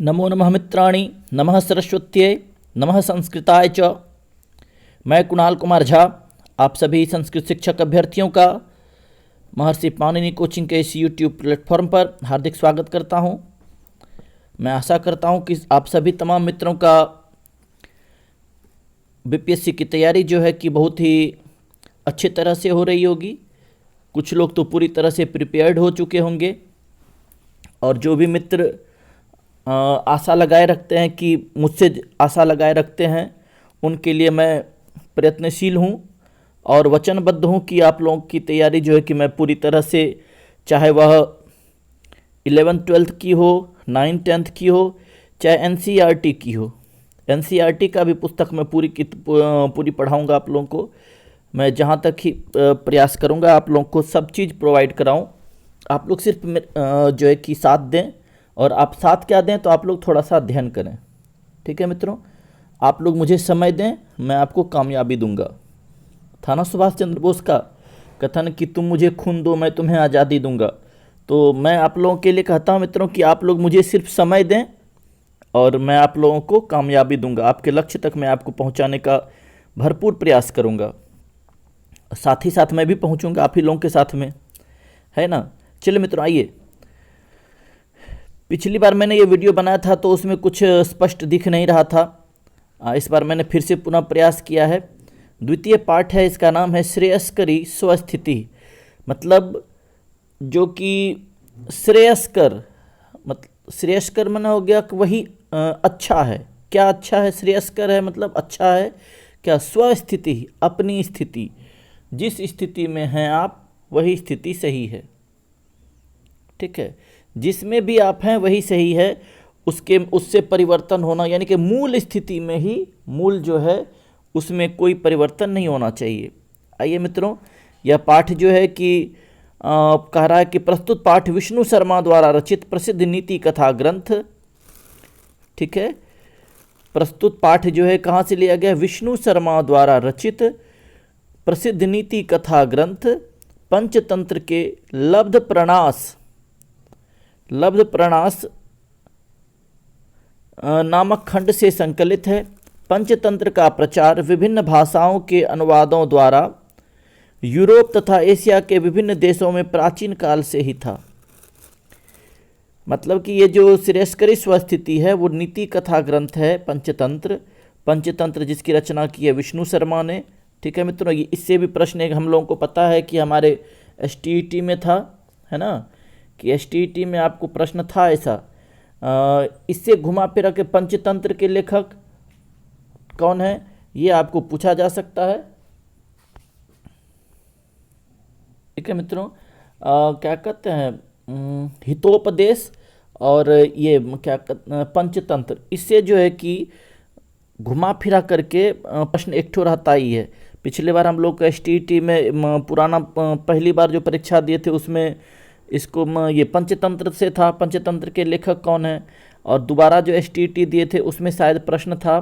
नमो नमः मित्राणि, नमः सरस्वत्यै, नमः संस्कृताय च। मैं कुणाल कुमार झा आप सभी संस्कृत शिक्षक अभ्यर्थियों का महर्षि पाणिनि कोचिंग के इस यूट्यूब प्लेटफॉर्म पर हार्दिक स्वागत करता हूं। मैं आशा करता हूं कि आप सभी तमाम मित्रों का बीपीएससी की तैयारी जो है कि बहुत ही अच्छी तरह से हो रही होगी। कुछ लोग तो पूरी तरह से प्रिपेयर्ड हो चुके होंगे और जो भी मित्र आशा लगाए रखते हैं कि मुझसे आशा लगाए रखते हैं उनके लिए मैं प्रयत्नशील हूं और वचनबद्ध हूं कि आप लोगों की तैयारी जो है कि मैं पूरी तरह से, चाहे वह 11th-12th की हो, 9th-10th की हो, चाहे एनसीईआरटी की हो। एनसीईआरटी का भी पुस्तक मैं पूरी पढ़ाऊंगा आप लोगों को। मैं जहां तक ही प्रयास करूंगा आप लोगों को सब चीज़ प्रोवाइड कराऊं। आप लोग सिर्फ जो है कि साथ दें, और आप साथ क्या दें तो आप लोग थोड़ा सा अध्ययन करें। ठीक है मित्रों, आप लोग मुझे समय दें, मैं आपको कामयाबी दूंगा। था ना सुभाष चंद्र बोस का कथन कि तुम मुझे खून दो मैं तुम्हें आज़ादी दूंगा। तो मैं आप लोगों के लिए कहता हूं मित्रों कि आप लोग मुझे सिर्फ समय दें और मैं आप लोगों को कामयाबी दूंगा। आपके लक्ष्य तक मैं आपको पहुंचाने का भरपूर प्रयास करूंगा। साथ ही साथ मैं भी पहुंचूंगा आप ही लोगों के साथ में, है ना। चलिए मित्रों, आइए। पिछली बार मैंने ये वीडियो बनाया था तो उसमें कुछ स्पष्ट दिख नहीं रहा था। इस बार मैंने फिर से पुनः प्रयास किया है। द्वितीय पाठ है, इसका नाम है श्रेयस्करी स्वस्थिति। मतलब जो कि श्रेयस्कर, मतलब श्रेयस्कर माना हो गया कि वही अच्छा है। क्या अच्छा है? श्रेयस्कर है मतलब अच्छा है। क्या? स्वस्थिति, अपनी स्थिति। जिस स्थिति में हैं आप वही स्थिति सही है। ठीक है, जिसमें भी आप हैं वही सही है। उससे परिवर्तन होना, यानी कि मूल स्थिति में ही, मूल जो है उसमें कोई परिवर्तन नहीं होना चाहिए। आइए मित्रों, यह पाठ जो है कि कह रहा है कि प्रस्तुत पाठ विष्णु शर्मा द्वारा रचित प्रसिद्ध नीति कथा ग्रंथ। ठीक है, प्रस्तुत पाठ जो है कहाँ से लिया गया? विष्णु शर्मा द्वारा रचित प्रसिद्ध नीति कथा ग्रंथ पंचतंत्र के लब्ध प्रणास नामक खंड से संकलित है। पंचतंत्र का प्रचार विभिन्न भाषाओं के अनुवादों द्वारा यूरोप तथा एशिया के विभिन्न देशों में प्राचीन काल से ही था। मतलब कि ये जो श्रेयस्करी स्वस्थिति है वो नीति कथा ग्रंथ है पंचतंत्र जिसकी रचना की है विष्णु शर्मा ने। ठीक है मित्रों, ये इससे भी प्रश्न एक हम लोगों को पता है कि हमारे एसटीईटी में था, है ना, कि एसटीईटी में आपको प्रश्न था ऐसा। इससे घुमा फिरा के पंचतंत्र के लेखक कौन है ये आपको पूछा जा सकता है। ठीक है मित्रों, क्या कहते हैं, हितोपदेश और ये क्या पंचतंत्र, इससे जो है कि घुमा फिरा करके प्रश्न एक ठो रहता ही है। पिछले बार हम लोग एसटीईटी में पुराना पहली बार जो परीक्षा दिए थे उसमें इसको ये पंचतंत्र से था, पंचतंत्र के लेखक कौन है। और दोबारा जो एसटीईटी दिए थे उसमें शायद प्रश्न था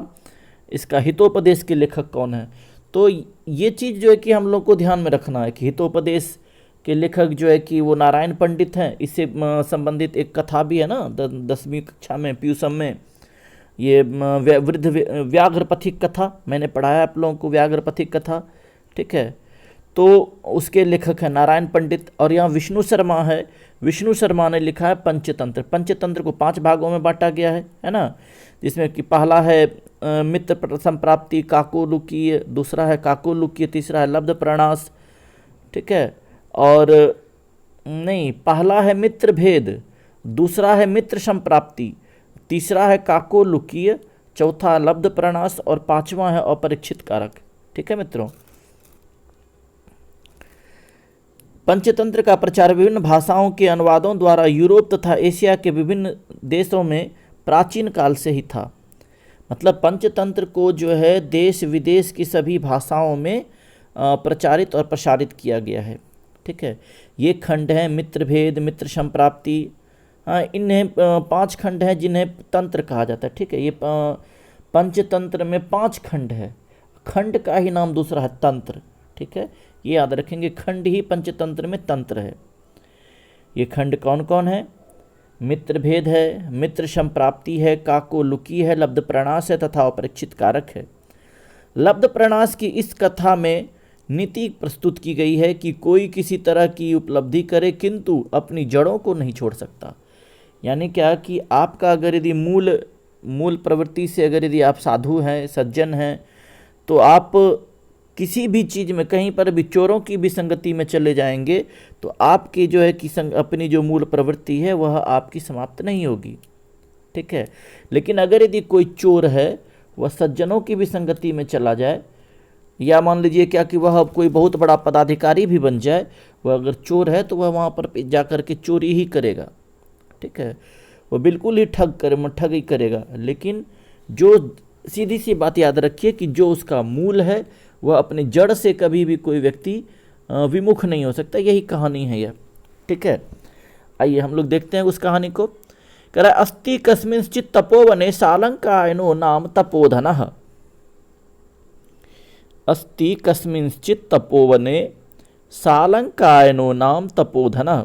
इसका हितोपदेश के लेखक कौन है। तो ये चीज़ जो है कि हम लोग को ध्यान में रखना है कि हितोपदेश के लेखक जो है कि वो नारायण पंडित हैं। इससे संबंधित एक कथा भी है ना 10वीं कक्षा में, प्यूसम में, ये वृद्ध व्याघ्रपथिक कथा मैंने पढ़ाया आप लोगों को, व्याघ्रपथिक कथा। ठीक है, तो उसके लेखक है नारायण पंडित। और यहाँ विष्णु शर्मा है, विष्णु शर्मा ने लिखा है पंचतंत्र को 5 भागों में बांटा गया है ना। जिसमें कि पहला है मित्र संप्राप्ति काकोलुकीय, दूसरा है काकोलुकीय, तीसरा है लब्ध प्रणास। ठीक है, और नहीं, पहला है मित्र भेद, दूसरा है मित्र संप्राप्ति, तीसरा है काकोलुकीय, चौथा लब्ध प्रणास और 5वां है अपरीक्षित कारक। ठीक है मित्रों, पंचतंत्र का प्रचार विभिन्न भाषाओं के अनुवादों द्वारा यूरोप तथा एशिया के विभिन्न देशों में प्राचीन काल से ही था। मतलब पंचतंत्र को जो है देश विदेश की सभी भाषाओं में प्रचारित और प्रसारित किया गया है। ठीक है, ये खंड हैं मित्र भेद, मित्र संप्राप्ति, इन्हें 5 खंड हैं जिन्हें तंत्र कहा जाता है। ठीक है, ये पंचतंत्र में 5 खंड है, खंड का ही नाम दूसरा है तंत्र। ठीक है, ये याद रखेंगे, खंड ही पंचतंत्र में तंत्र है। ये खंड कौन कौन है? मित्र भेद है, मित्र संप्राप्ति है, काको लुकी है, लब्ध प्रणाश है तथा अपरीक्षित कारक है। लब्ध प्रणाश की इस कथा में नीति प्रस्तुत की गई है कि कोई किसी तरह की उपलब्धि करे किंतु अपनी जड़ों को नहीं छोड़ सकता। यानी क्या कि आपका अगर यदि मूल प्रवृत्ति से अगर यदि आप साधु हैं, सज्जन हैं, तो आप किसी भी चीज़ में कहीं पर भी चोरों की भी संगति में चले जाएंगे तो आपकी जो है कि अपनी जो मूल प्रवृत्ति है वह आपकी समाप्त नहीं होगी। ठीक है। लेकिन अगर यदि कोई चोर है वह सज्जनों की भी संगति में चला जाए, या मान लीजिए क्या कि वह कोई बहुत बड़ा पदाधिकारी भी बन जाए, वह अगर चोर है तो वह वहाँ पर जा कर के चोरी ही करेगा। ठीक है। वह बिल्कुल ही ठग ही करेगा। लेकिन जो सीधी सी बात याद रखिए कि जो उसका मूल है वह अपनी जड़ से कभी भी कोई व्यक्ति विमुख नहीं हो सकता। यही कहानी है यह। ठीक है। आइए हम लोग देखते हैं उस कहानी को। कह रहा है अस्ति कस्मिंश्चित् तपोवने सालंकायनो नाम तपोधनः। अस्ति कस्मिंश्चित् तपोवने सालंकायनो नाम तपोधनः।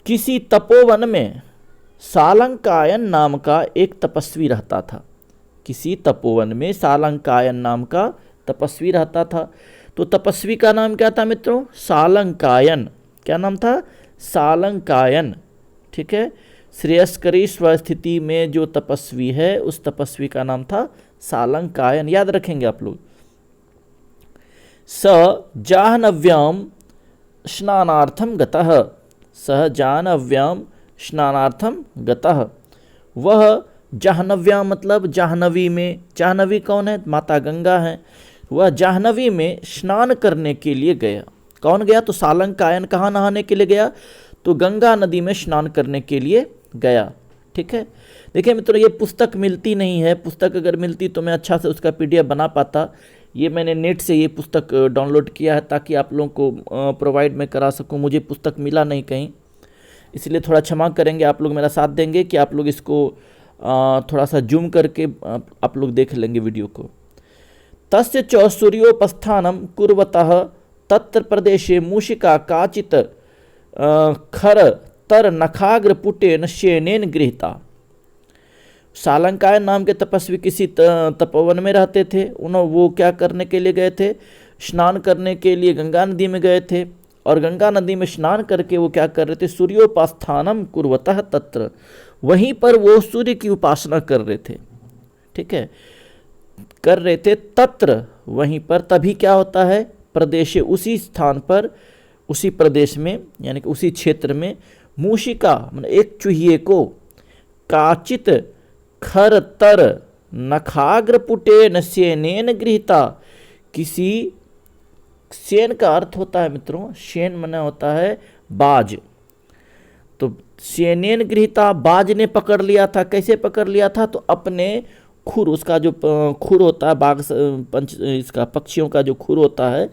किसी तपोवन में सालंकायन नाम का एक तपस्वी रहता था। किसी तपोवन में सालंकायन नाम का तपस्वी रहता था। तो तपस्वी का नाम क्या था मित्रों? सालंकायन। क्या नाम था? सालंकायन। ठीक है। श्रेयस्करी स्वस्थिति में जो तपस्वी है उस तपस्वी का नाम था सालंकायन। याद रखेंगे आप लोग। स जाह्नव्याम स्नानार्थम गतः। सह जाह्नव्याम स्नानार्थम गतः। वह जाह्नव्याम मतलब जाह्नवी में, जाह्नवी कौन है? माता गंगा है। वह जाह्नवी में स्नान करने के लिए गया। कौन गया? तो सालंकायन। कहाँ नहाने के लिए गया? तो गंगा नदी में स्नान करने के लिए गया। ठीक है। देखिए मित्रों, ये पुस्तक मिलती नहीं है। पुस्तक अगर मिलती तो मैं अच्छा से उसका PDF बना पाता। ये मैंने नेट से ये पुस्तक डाउनलोड किया है ताकि आप लोगों को प्रोवाइड मैं करा सकूं। मुझे पुस्तक मिला नहीं कहीं, इसलिए थोड़ा क्षमा करेंगे। आप लोग मेरा साथ देंगे कि आप लोग इसको थोड़ा सा जूम करके आप लोग देख लेंगे वीडियो को। तस्य च सूर्योपस्थानम कुर्वतः तत्र प्रदेशे मूषिका काचित खर तर नखाग्र पुटेन शेनेन गृहीता। सालंकायन नाम के तपस्वी किसी तपोवन में रहते थे। वो क्या करने के लिए गए थे? स्नान करने के लिए गंगा नदी में गए थे। और गंगा नदी में स्नान करके वो क्या कर रहे थे? सूर्योपास्थानम कुर्वतः तत्र। वहीं पर वो सूर्य की उपासना कर रहे थे। ठीक है। कर रहे थे तत्र, वहीं पर। तभी क्या होता है? प्रदेश, उसी स्थान पर, उसी प्रदेश में, यानी कि उसी क्षेत्र में, मूषिका मतलब एक चूहिए को, काचित खर तर नखाग्र पुटेन शेनेन गृहीता। किसी, शेन का अर्थ होता है मित्रों, शेन माने होता है बाज। तो शेनेन गृहीता, बाज ने पकड़ लिया था। कैसे पकड़ लिया था? तो अपने खुर, उसका जो खुर होता है, बाघ इसका पक्षियों का जो खुर होता है,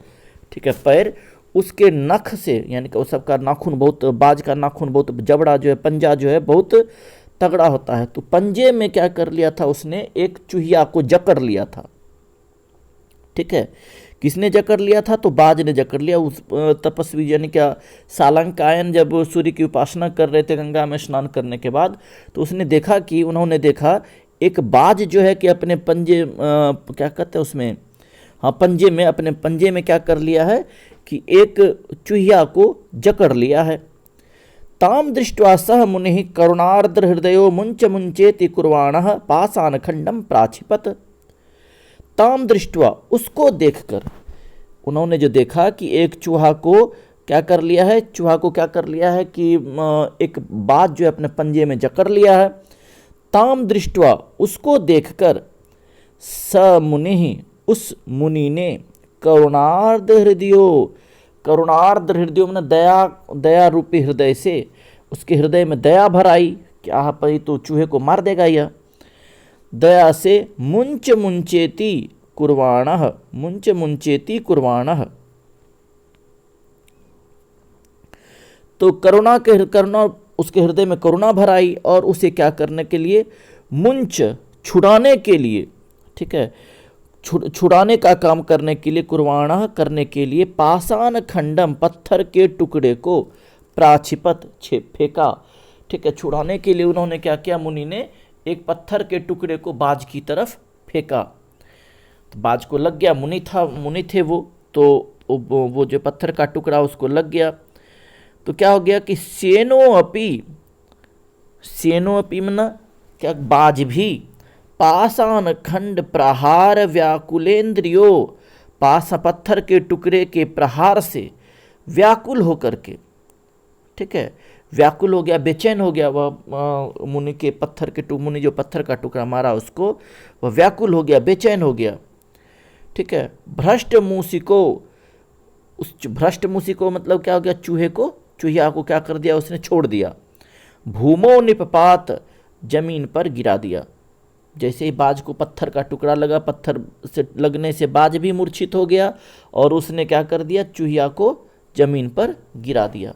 ठीक है, पैर, उसके नख से, यानी कि उस सबका नाखून बहुत, बाज का नाखून बहुत जबड़ा जो है, पंजा जो है बहुत तगड़ा होता है। तो पंजे में क्या कर लिया था उसने? एक चूहिया को जकड़ लिया था। ठीक है। किसने जकड़ लिया था? तो बाज ने जकड़ लिया। उस तपस्वी यानी क्या सालंकायन जब सूर्य की उपासना कर रहे थे गंगा में स्नान करने के बाद, तो उसने देखा कि, उन्होंने देखा एक बाज जो है कि अपने पंजे क्या कहते हैं उसमें, हाँ पंजे में, अपने पंजे में क्या कर लिया है कि एक चूहिया को जकड़ लिया है। ताम दृष्ट्वा सह मुनि करुणार्द्र हृदयो मुंच मुंचेति कुर्वाणः पाषाण खंडम प्राक्षिपत। ताम दृष्ट्वा, उसको देखकर, उन्होंने जो देखा कि एक चूहा को क्या कर लिया है, चूहा को क्या कर लिया है कि एक बाज जो है अपने पंजे में जकड़ लिया है। ताम दृष्ट्वा, उसको देखकर, स मुनि, उस मुनि ने, करुणार्द्र हृदयो, करुणार्द्र हृदय में दया रूपी हृदय से, उसके हृदय में दया भर आई। क्या भाई तो चूहे को मार देगा यह। दया से मुंच मुंचेति कुर्वाणः, मुंच मुंचेति कुर्वाणः। तो करुणा उसके हृदय में करुणा भर आई और उसे क्या करने के लिए? मुंच, छुड़ाने के लिए। ठीक है। छुड़ाने का काम करने के लिए, कुर्वाणः करने के लिए, पाषाण खंडम, पत्थर के टुकड़े को, प्राक्षिपत, फेंका। ठीक है, छुड़ाने के लिए उन्होंने क्या किया, मुनि ने एक पत्थर के टुकड़े को बाज की तरफ फेंका। तो बाज को लग गया, मुनि थे वो, तो वो जो पत्थर का टुकड़ा उसको लग गया। तो क्या हो गया कि सेनो अपी मना क्या, बाज भी पाषाण खंड प्रहार व्याकुलेंद्रियो, पास पत्थर के टुकड़े के प्रहार से व्याकुल होकर के, ठीक है, व्याकुल हो गया, बेचैन हो गया वह मुनि जो पत्थर का टुकड़ा मारा उसको, वह व्याकुल हो गया, बेचैन हो गया, ठीक है। भ्रष्ट मूसिको मतलब क्या हो गया, चूहिया को क्या कर दिया उसने, छोड़ दिया। भूमो निपपात, जमीन पर गिरा दिया। जैसे ही बाज को पत्थर का टुकड़ा लगा, पत्थर से लगने से बाज भी मूर्छित हो गया और उसने क्या कर दिया, चूहिया को जमीन पर गिरा दिया।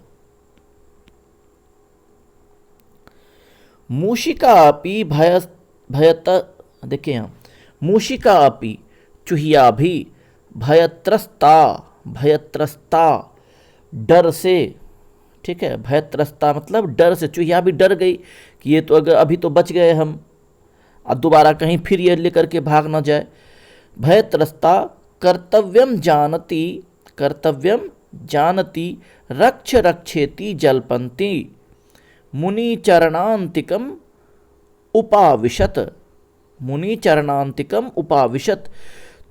मूषिका अपि भयत, देखिए यहाँ, मूषिका अपि, चूहिया भी भयत्रस्ता डर से, ठीक है, भयत्रस्ता मतलब डर से, चूहिया भी डर गई कि ये तो अगर अभी तो बच गए हम, और दोबारा कहीं फिर ये लेकर के भाग ना जाए। भयत्रस्ता कर्तव्यम जानती रक्षेति जल्पन्ति मुनि चरणांतिकम उपाविशत।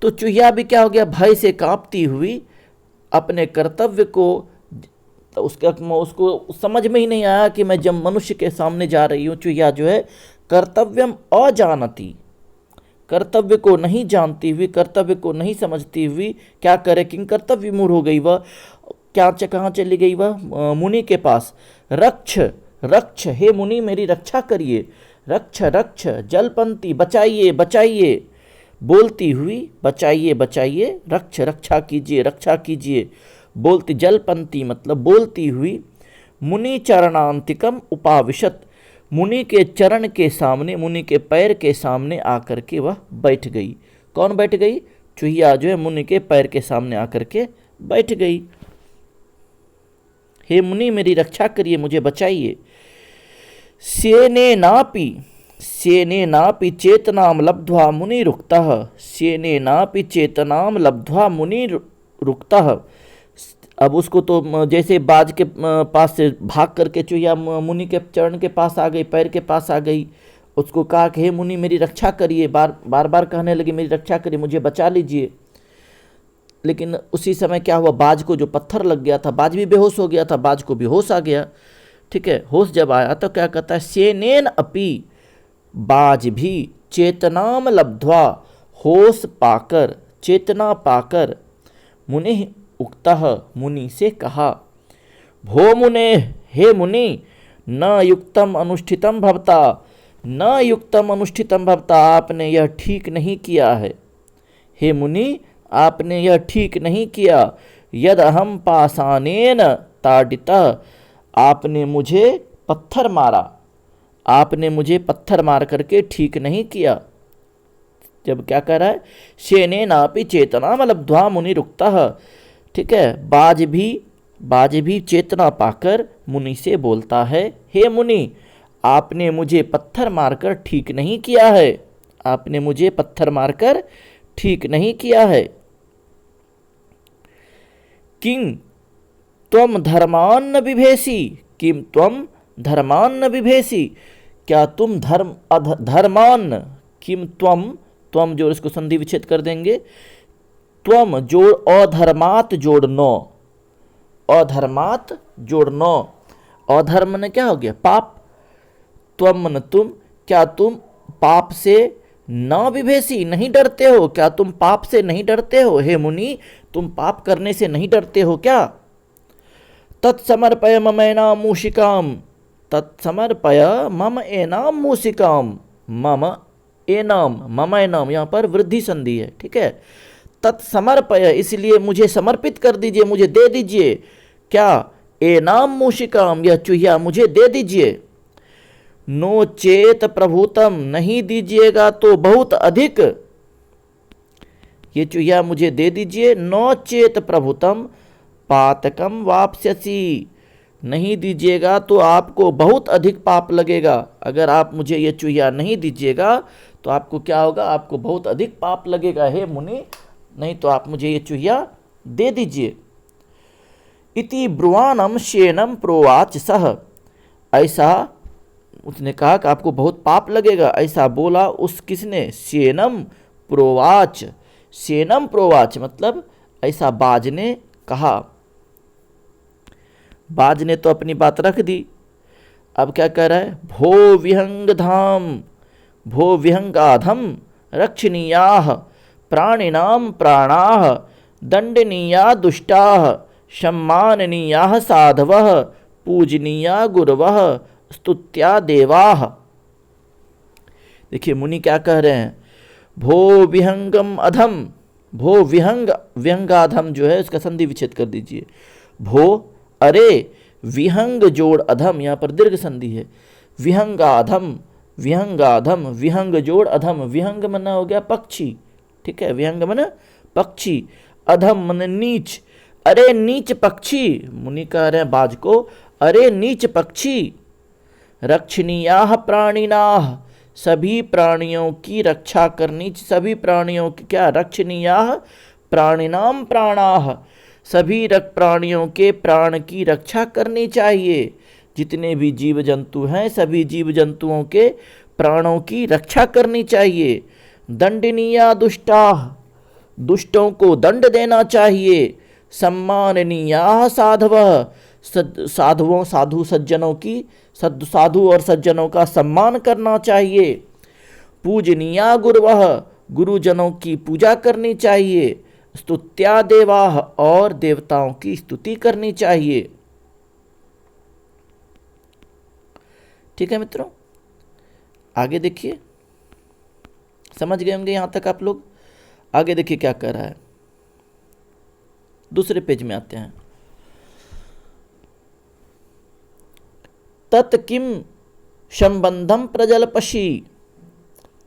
तो चूहिया भी क्या हो गया, भय से कांपती हुई अपने कर्तव्य को, तो उसको समझ में ही नहीं आया कि मैं जब मनुष्य के सामने जा रही हूँ। चूहिया जो है कर्तव्यम अजानती, कर्तव्य को नहीं जानती हुई, कर्तव्य को नहीं समझती हुई क्या करे, किंग कर्तव्य मूढ़ हो गई वह, कहाँ चली गई वह, मुनि के पास। रक्ष हे मुनि मेरी रक्षा करिए, रक्ष जलपंती बचाइए, बोलती हुई बचाइए, रक्षा कीजिए, बोलती, जलपंती मतलब बोलती हुई, मुनि चरणांतिकम उपाविशत, मुनि के चरण के सामने, मुनि के पैर के सामने आकर के वह बैठ गई। कौन बैठ गई, चूहिया जो है मुनि के पैर के सामने आकर के बैठ गई। हे मुनि मेरी रक्षा करिए, मुझे बचाइए। सेने नापि चेतनाम लब्ध्वा मुनि रुक्तः। अब उसको तो जैसे बाज के पास से भाग करके चूहिया मुनि के चरण के पास आ गई, पैर के पास आ गई, उसको कहा कि हे मुनि मेरी रक्षा करिए, बार कहने लगी मेरी रक्षा करिए, मुझे बचा लीजिए। लेकिन उसी समय क्या हुआ, बाज को जो पत्थर लग गया था, बाज भी बेहोश हो गया था, बाज को भी होश आ गया, ठीक है। होश जब आया तो क्या कहता है, सेनेन अपि, बाज भी चेतनाम लब्ध्वा, होश पाकर, चेतना पाकर, मुनि उक्तः मुनि से कहा, भो मुने हे मुनि, न युक्तम अनुष्ठितम भवता, आपने यह ठीक नहीं किया है। हे मुनि आपने यह ठीक नहीं किया। यद अहम पाषाणेन ताडितः, आपने मुझे पत्थर मार करके ठीक नहीं किया। जब क्या कह रहा है, सेनेनापि चेतनाम लब्ध्वा मुनि रुक्तः, ठीक है, बाज भी चेतना पाकर मुनि से बोलता है, हे मुनि आपने मुझे पत्थर मारकर ठीक नहीं किया है। किं त्वम धर्मान्न विभेसी, क्या तुम धर्मान्न, किम त्वम जो इसको संधि विच्छेद कर देंगे, त्वम जोड़ अधर्मात जोड़नो, अधर्म ने क्या हो गया, पाप, त्वम न तुम, क्या तुम पाप से न विभेसी नहीं डरते हो, क्या तुम पाप से नहीं डरते हो, हे मुनि तुम पाप करने से नहीं डरते हो क्या। तत्समर्पय मम एनाम मूषिकाम, मम एनाम यहाँ पर वृद्धि संधि है, ठीक है। तत्समर्पय इसलिए मुझे समर्पित कर दीजिए, मुझे दे दीजिए, क्या, एनाम मूषिकाम यह चूहिया मुझे दे दीजिए। नो चेत प्रभुतम नहीं दीजिएगा तो बहुत अधिक, ये चूहिया मुझे दे दीजिए। नो चेत प्रभुतम पातकम वापस्यसि, नहीं दीजिएगा तो आपको बहुत अधिक पाप लगेगा। अगर आप मुझे ये चूहिया नहीं दीजिएगा तो आपको क्या होगा, आपको बहुत अधिक पाप लगेगा हे मुनि, नहीं तो आप मुझे ये चूहिया दे दीजिए। इति ब्रुवाणम श्येनम प्रोवाच सह, ऐसा उसने कहा कि आपको बहुत पाप लगेगा, ऐसा बोला उस किसने, श्येनम प्रोवाच। श्येनम प्रोवाच मतलब ऐसा बाज ने कहा। बाज ने तो अपनी बात रख दी, अब क्या कह रहा है, भो विहंग धाम भो विहंगाधम रक्षणीयाः प्राणिनाम प्राणाः दंडनीया दुष्टाः सम्माननीयाः साधवः पूजनीया गुरवः स्तुत्या देवाः। देखिए मुनि क्या कह रहे हैं, भो विहंगम अधम, भो विहंग, विहंगाधम जो है उसका संधि विच्छेद कर दीजिए। भो अरे, विहंग जोड़ अधम, यहाँ पर दीर्घ संधि है, विहंगाधम, विहंगाधम, विहंग जोड़ अधम, विहंग मना हो गया पक्षी, ठीक है, विहंग मना पक्षी, अधम मन नीच, अरे नीच पक्षी, मुनि कह रहे हैं बाज को, अरे नीच पक्षी, रक्षणीयाः प्राणिनाः, सभी प्राणियों की रक्षा करनी, सभी प्राणियों की क्या, रक्षणीयाः प्राणिनाम प्राणाः, सभी प्राणियों के प्राण की रक्षा करनी चाहिए। जितने भी जीव जंतु हैं सभी जीव जंतुओं के प्राणों की रक्षा करनी चाहिए। दंडनीया दुष्टाः, दुष्टों को दंड देना चाहिए। सम्माननीया साधवः, साधुओं साधु सज्जनों की, साधु और सज्जनों का सम्मान करना चाहिए। पूजनीया गुरवः, गुरुजनों की पूजा करनी चाहिए। स्तुत्या देवाः, और देवताओं की स्तुति करनी चाहिए। ठीक है मित्रों, आगे देखिए, समझ गए होंगे यहां तक आप लोग। आगे देखिए क्या कर रहा है, दूसरे पेज में आते हैं। तत् किम संबंधम प्रजल्पसि,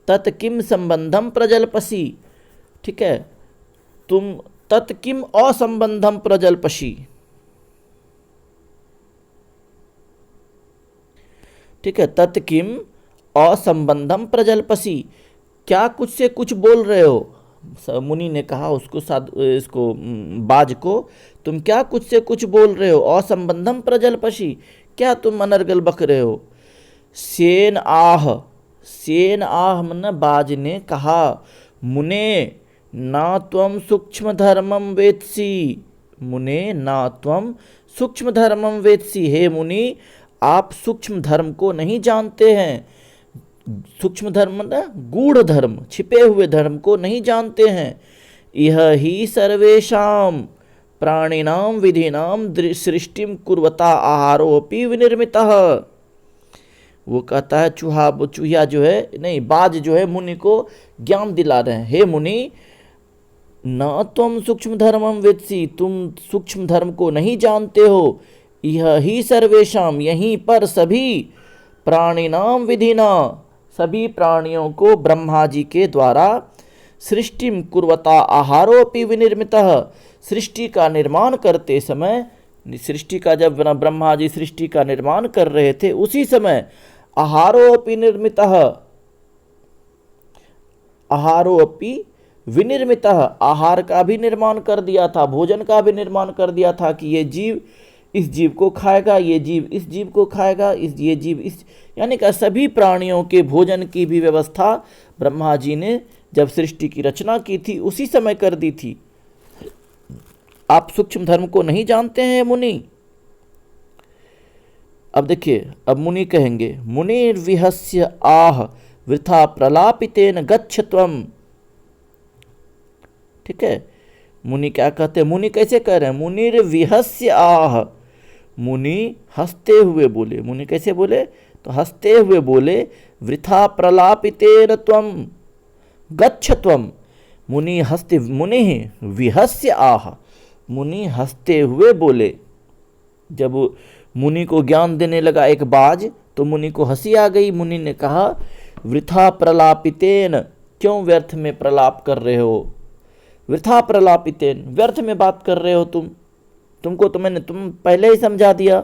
तत् किम संबंधम प्रजल्पसि, ठीक है, तुम तत् किम असंबंधम प्रजल्पसि, ठीक है, तत् किम असंबंधम प्रजल्पसि, क्या कुछ से कुछ बोल रहे हो। मुनि ने कहा उसको, इसको बाज को, तुम क्या कुछ से कुछ बोल रहे हो, असंबंधम प्रजल्पसि, क्या तुम अनर्गल बक रहे हो। सेन आह, सेन आह मन बाज ने कहा, मुने ना त्वम सूक्ष्म धर्मम वेत्सि, मुने ना त्वम सूक्ष्म धर्मम वेत्सि, हे मुनि आप सूक्ष्म धर्म को नहीं जानते हैं। सूक्ष्म धर्म ना गूढ़ धर्म, छिपे हुए धर्म को नहीं जानते हैं। यह ही सर्वेषाम प्राणिनाम विधिनाम सृष्टिम कुर्वता आहारोपि विनिर्मितः। वो कहता है चूहिया जो है, नहीं बाज जो है मुनि को ज्ञान दिला रहे हैं, हे मुनि न तुम सूक्ष्म धर्मम वेत्सि, तुम सूक्ष्म धर्म को नहीं जानते हो। यह ही सर्वेषाम, यहीं पर सभी प्राणिनाम विधिना, सभी प्राणियों को ब्रह्मा जी के द्वारा सृष्टिम कुर्वता आहारोपि विनिर्मितः, सृष्टि का निर्माण करते समय, सृष्टि का जब ब्रह्मा जी सृष्टि का निर्माण कर रहे थे उसी समय आहारोपि निर्मितः, आहारोपि विनिर्मितः, आहार का भी निर्माण कर दिया था, भोजन का भी निर्माण कर दिया था कि ये जीव इस जीव को खाएगा, ये जीव इस जीव को खाएगा, ये जीव इस, यानी कि सभी प्राणियों के भोजन की भी व्यवस्था ब्रह्मा जी ने जब सृष्टि की रचना की थी उसी समय कर दी थी। आप सूक्ष्म धर्म को नहीं जानते हैं मुनि। अब देखिए, अब मुनि कहेंगे, मुनिर्विहस्य आह वृथा प्रलापितेन गच्छ त्वम, ठीक है, मुनि क्या कहते हैं, मुनि कैसे कह रहे हैं, मुनिर्विहस्य आह, मुनि हंसते हुए बोले, मुनि कैसे बोले, तो हंसते हुए बोले, वृथा प्रलापितेन त्वम गच्छ त्वम, मुनि हंसते, मुनि विहस्य आह, मुनि हंसते हुए बोले। जब मुनि को ज्ञान देने लगा एक बाज तो मुनि को हंसी आ गई। मुनि ने कहा, वृथा प्रलापितेन, क्यों व्यर्थ में प्रलाप कर रहे हो, वृथा प्रलापितेन, व्यर्थ में बात कर रहे हो तुमको तो मैंने तुम पहले ही समझा दिया।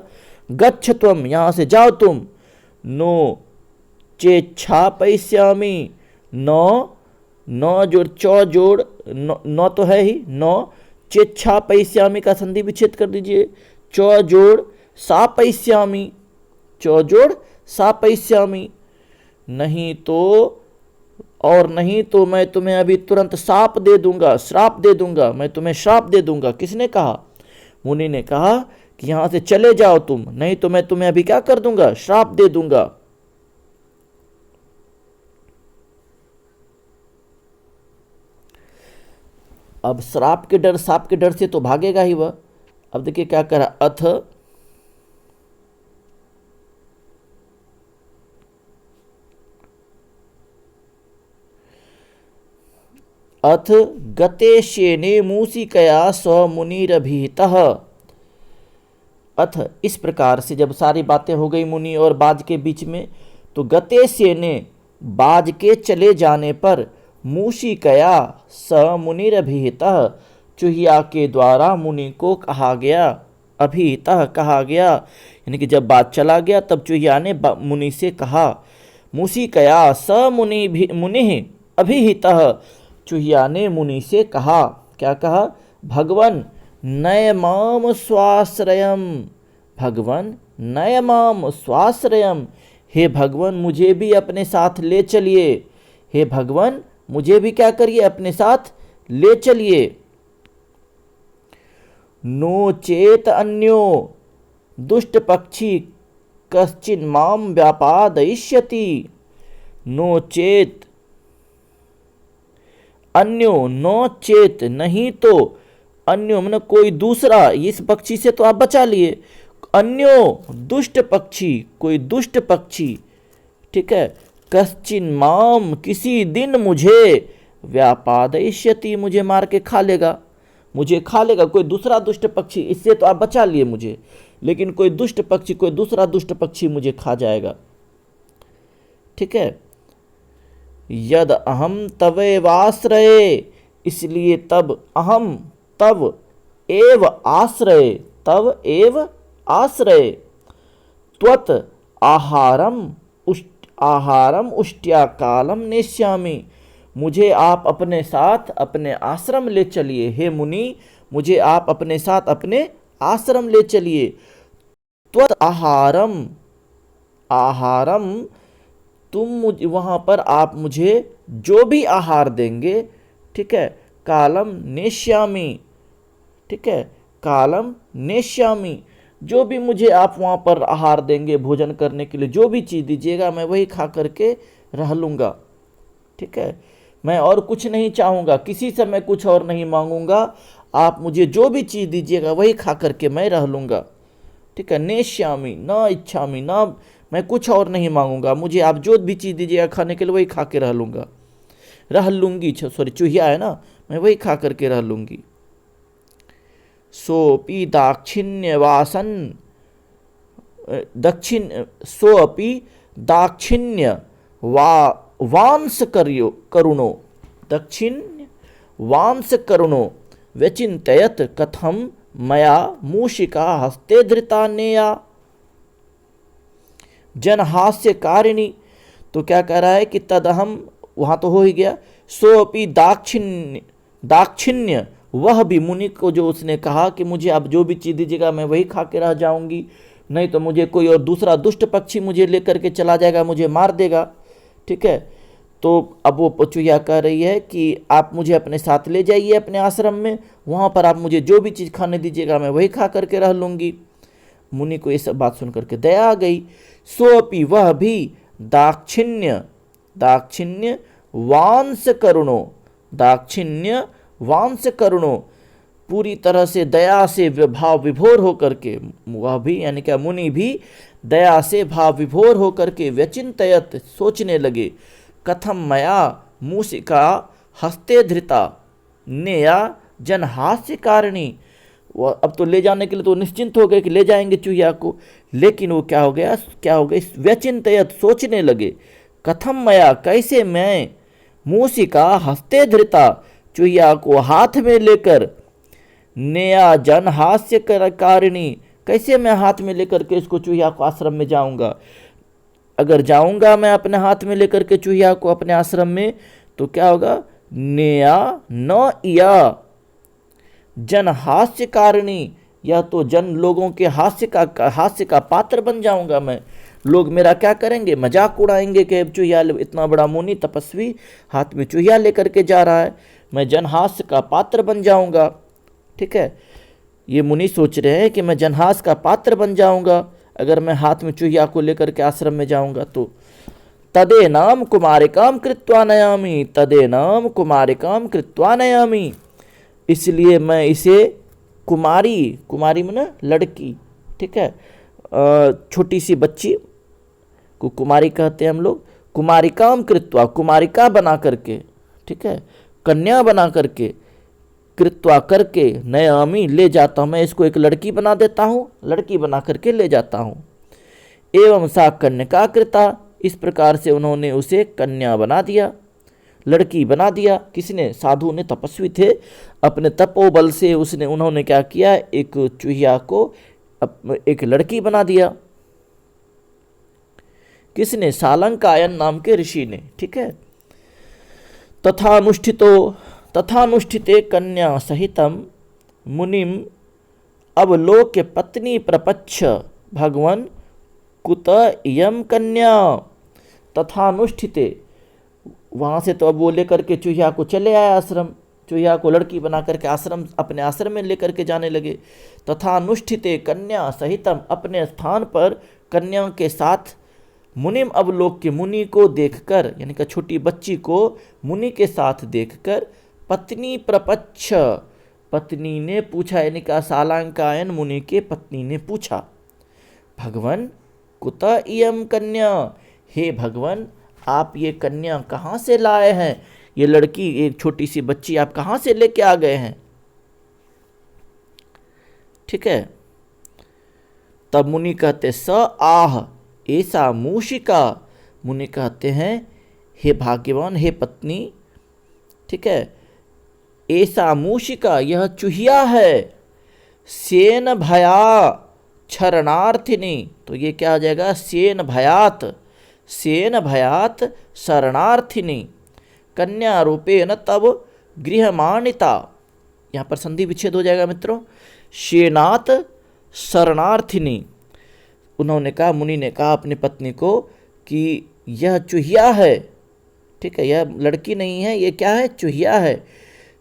गच्छ त्वम, यहाँ से जाओ तुम। नो चेच्छापयिष्यामि, नौ, नौ जोड़ चौ जोड़ नौ, नौ तो है ही, नौ चेच्छापयिष्यामि का संधि विच्छेद कर दीजिए, चौ जोड़ सापयिष्यामि, चौ जोड़ सापयिष्यामि। नहीं तो, और नहीं तो मैं तुम्हें अभी तुरंत साप दे दूंगा, श्राप दे दूंगा, मैं तुम्हें श्राप दे दूंगा। किसने कहा? मुनि ने कहा कि यहां से चले जाओ तुम, नहीं तो मैं तुम्हें अभी क्या कर दूंगा? श्राप दे दूंगा। अब श्राप के डर, साप के डर से तो भागेगा ही वह। अब देखिए क्या करा, अथ गते शेने मूसिकया स मुनिरभिहितः। अथ इस प्रकार से जब सारी बातें हो गई मुनि और बाज के बीच में, तो गते शेने बाज के चले जाने पर, मूषिकया स मुनिरभिहितः चूहिया के द्वारा मुनि को कहा गया, अभिहितः कहा गया, यानी कि जब बात चला गया तब चूहिया ने मुनि से कहा। मूषिकया स मुनि अभिहितः, चूहिया ने मुनि से कहा, क्या कहा? भगवन नय माम स्वाश्रयम, भगवन नय माम स्वाश्रयम, हे भगवन मुझे भी अपने साथ ले चलिए, हे भगवन मुझे भी क्या करिए? अपने साथ ले चलिए। नो चेत अन्यो दुष्ट पक्षी कश्चिन माम व्यापादयिष्यति, नो चेत अन्यो, नो चेत नहीं तो, अन्यो मतलब कोई दूसरा, इस पक्षी से तो आप बचा लिए, अन्यो दुष्ट पक्षी, कोई दुष्ट पक्षी, ठीक है, कश्चिन माम किसी दिन मुझे, व्यापादयिष्यति मुझे मार के खा लेगा, मुझे खा लेगा कोई दूसरा दुष्ट पक्षी, इससे तो आप बचा लिए मुझे, लेकिन कोई दुष्ट पक्षी, कोई दूसरा दुष्ट पक्षी मुझे खा जाएगा। ठीक है, यद अहम तवेवाश्रये, इसलिए तब अहम, तब एव आश्रय, तब एव आश्रय, त्वत् आहारम उष्ट्या कालम नेष्यामि, मुझे आप अपने साथ अपने आश्रम ले चलिए, हे मुनि मुझे आप अपने साथ अपने आश्रम ले चलिए। त्वत् आहारम, आहारम तुम मुझे वहाँ पर आप मुझे जो भी आहार देंगे, ठीक है, कालम नेष्यामि, ठीक है, कालम नेष्यामि, जो भी मुझे आप वहाँ पर आहार देंगे भोजन करने के लिए, जो भी चीज़ दीजिएगा मैं वही खा करके रह लूँगा। ठीक है, मैं और कुछ नहीं चाहूँगा, किसी से मैं कुछ और नहीं मांगूंगा, आप मुझे जो भी चीज़ दीजिएगा वही खा करके मैं रह लूँगा। ठीक है, नेष्यामि न इच्छामि, ना मैं कुछ और नहीं मांगूंगा, मुझे आप जो भी चीज़ दीजिएगा खाने के लिए वही खा के रह लूँगा, रह लूँगी, सॉरी चूहिया है ना, मैं वही खा करके रह लूँगी। सोपि दाक्षिण्यवासन, दक्षिण सोपि दाक्षिण्य वांस करुणो, दक्षिण वांस करुणो व्यचिन्तयत् कथम मया मूषिका हस्ते धृता नेया जनहास्यकारिणी। तो क्या कह रहा है कि तदहम, वहाँ तो हो ही गया, सोपि दाक्षिण्य, दाक्षिण्य वह भी, मुनि को जो उसने कहा कि मुझे आप जो भी चीज़ दीजिएगा मैं वही खा के रह जाऊंगी, नहीं तो मुझे कोई और दूसरा दुष्ट पक्षी मुझे लेकर के चला जाएगा, मुझे मार देगा। ठीक है, तो अब वो चूहिया कह रही है कि आप मुझे अपने साथ ले जाइए अपने आश्रम में, वहाँ पर आप मुझे जो भी चीज़ खाने दीजिएगा मैं वही खा करके रह लूँगी। मुनि को ये सब बात सुन करके दया आ गई। सोपि वह भी दाक्षिण्य, दाक्षिण्य वांस करुणो, दाक्षिण्य वांस करुणो, पूरी तरह से दया से भाव विभोर होकर के, वह भी यानी क्या मुनि भी दया से भाव विभोर होकर के व्यचिन्तयत् सोचने लगे, कथम मया मूषिका हस्ते धृता नेया जनहास्य कारिणी। वो अब तो ले जाने के लिए तो निश्चिंत हो गए कि ले जाएंगे चूहिया को, लेकिन वो क्या हो गया, व्यचिन्तयत् सोचने लगे, कथम मया कैसे मैं, मूषिका हस्ते धृता चूहिया को हाथ में लेकर, नेया जनहास्य कारिणी कैसे मैं हाथ में लेकर के इसको चूहिया को आश्रम में जाऊंगा? अगर जाऊंगा मैं अपने हाथ में लेकर के चूहिया को अपने आश्रम में, तो क्या होगा? नेया न इया जन हास्य कारिणी, या तो जन लोगों के हास्य का पात्र बन जाऊंगा मैं। लोग मेरा क्या करेंगे? मजाक उड़ाएंगे कि चूहिया, इतना बड़ा मुनि तपस्वी हाथ में चूहिया लेकर के जा रहा है, मैं जनहास्य का पात्र बन जाऊंगा। ठीक है, ये मुनि सोच रहे हैं कि मैं जनहास का पात्र बन जाऊंगा अगर मैं हाथ में चूहिया को लेकर के आश्रम में जाऊंगा तो। तदे नाम कुमारिकाम कृत्वा नयामि, तदे नाम कुमारिकाम कृत्वा नयामि, इसलिए मैं इसे कुमारी, कुमारी माने लड़की, ठीक है, छोटी सी बच्ची को कुमारी कहते हैं हम लोग। कुमारिकाम कृत्वा, कुमारिका बना करके, ठीक है, कन्या बना करके, कृत्वा करके, नयामि ले जाता हूँ, मैं इसको एक लड़की बना देता हूँ, लड़की बना करके ले जाता हूँ। एवं सा कन्या कृता, इस प्रकार से उन्होंने उसे कन्या बना दिया, लड़की बना दिया। किसने? साधु ने, तपस्वी थे, अपने तपोबल से उन्होंने क्या किया? एक चूहिया को एक लड़की बना दिया। किसने? सालंकायन नाम के ऋषि ने। ठीक है, तथानुष्ठिते कन्या सहितम मुनिम अवलोक्य पत्नी प्रपच्छ भगवन कुत इयम कन्या। तथानुष्ठिते, वहाँ से तो अब वो लेकर के चूहिया को चले आए आश्रम, चूहिया को लड़की बना करके आश्रम, अपने आश्रम में लेकर के जाने लगे। तथानुष्ठिते कन्या सहितम, अपने स्थान पर कन्या के साथ, मुनिम अवलोक्य, मुनि को देखकर, यानी कि छोटी बच्ची को मुनि के साथ देखकर, पत्नी प्रपच्छ, पत्नी ने पूछा, यानी कि सालंकायन मुनि के पत्नी ने पूछा, भगवन कुत इयम कन्या, हे भगवन आप ये कन्या कहाँ से लाए हैं? ये लड़की, एक छोटी सी बच्ची आप कहाँ से लेके आ गए हैं? ठीक है, तब मुनि कहते स आह ऐसा मूषिका, मुनि कहते हैं हे भाग्यवान, हे पत्नी, ठीक है, ऐसा मूषिका, यह चूहिया है, सेन भया शरणार्थिनी, तो ये क्या आ जाएगा? सेन भयात, सेन भयात शरणार्थिनी, कन्या रूपेण तब गृहमाणिता, यहाँ पर संधि विच्छेद हो जाएगा मित्रों, शेनात शरणार्थिनी। उन्होंने कहा, मुनि ने कहा अपनी पत्नी को कि यह चूहिया है, ठीक है, यह लड़की नहीं है, ये क्या है? चूहिया है।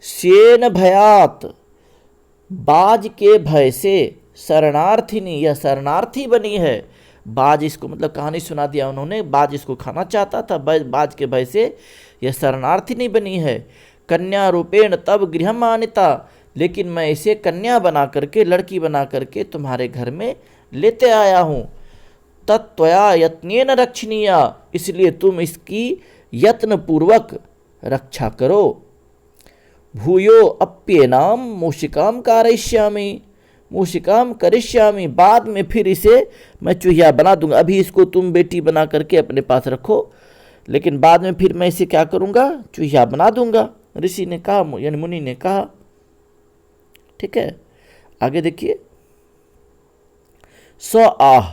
सेन भयात, बाज के भय से, शरणार्थिनी, यह शरणार्थी बनी है। बाज, इसको मतलब कहानी सुना दिया उन्होंने, बाज इसको खाना चाहता था, बाज के भय से यह शरणार्थिनी बनी है। कन्या रूपेण तब गृहमानिता, लेकिन मैं इसे कन्या बना करके, लड़की बना करके तुम्हारे घर में लेते आया हूँ। तत्त्वया यत्नेन रक्षणीया, इसलिए तुम इसकी यत्न पूर्वक रक्षा करो। भूयो अप्येनाम मूषिकाम कारयिष्यामि, मूषिकाम करिष्यामि, बाद में फिर इसे मैं चूहिया बना दूंगा। अभी इसको तुम बेटी बना करके अपने पास रखो, लेकिन बाद में फिर मैं इसे क्या करूंगा? चूहिया बना दूंगा। ऋषि ने कहा, यानी मुनि ने कहा। ठीक है, आगे देखिए, स आह,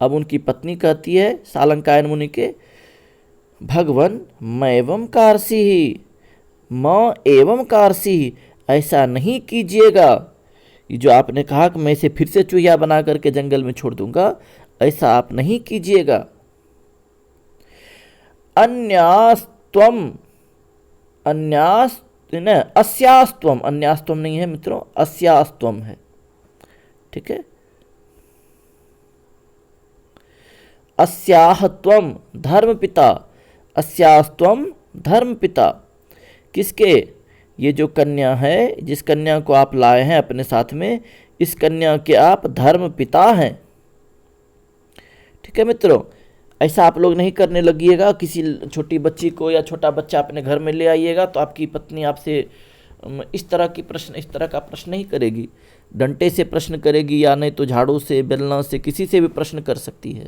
अब उनकी पत्नी कहती है सालंकायन मुनि के, भगवन मैं एवं कारसी ही, म एवं कारसी, ऐसा नहीं कीजिएगा, ये जो आपने कहा कि मैं इसे फिर से चूहिया बना करके जंगल में छोड़ दूंगा, ऐसा आप नहीं कीजिएगा। अन्यास्त्वम, अस्यास्त्वम, अन्यास्त्वम नहीं है मित्रों, अस्यास्त्वम है। ठीक है, अस्याहत्वम धर्म पिता, अस्यास्त्वम धर्म पिता, किसके? ये जो कन्या है, जिस कन्या को आप लाए हैं अपने साथ में, इस कन्या के आप धर्म पिता हैं। ठीक है मित्रों, ऐसा आप लोग नहीं करने लगिएगा। किसी छोटी बच्ची को या छोटा बच्चा अपने घर में ले आइएगा तो आपकी पत्नी आपसे इस तरह का प्रश्न नहीं करेगी। डंडे से प्रश्न करेगी, या नहीं तो झाड़ू से, बेलना से, किसी से भी प्रश्न कर सकती है।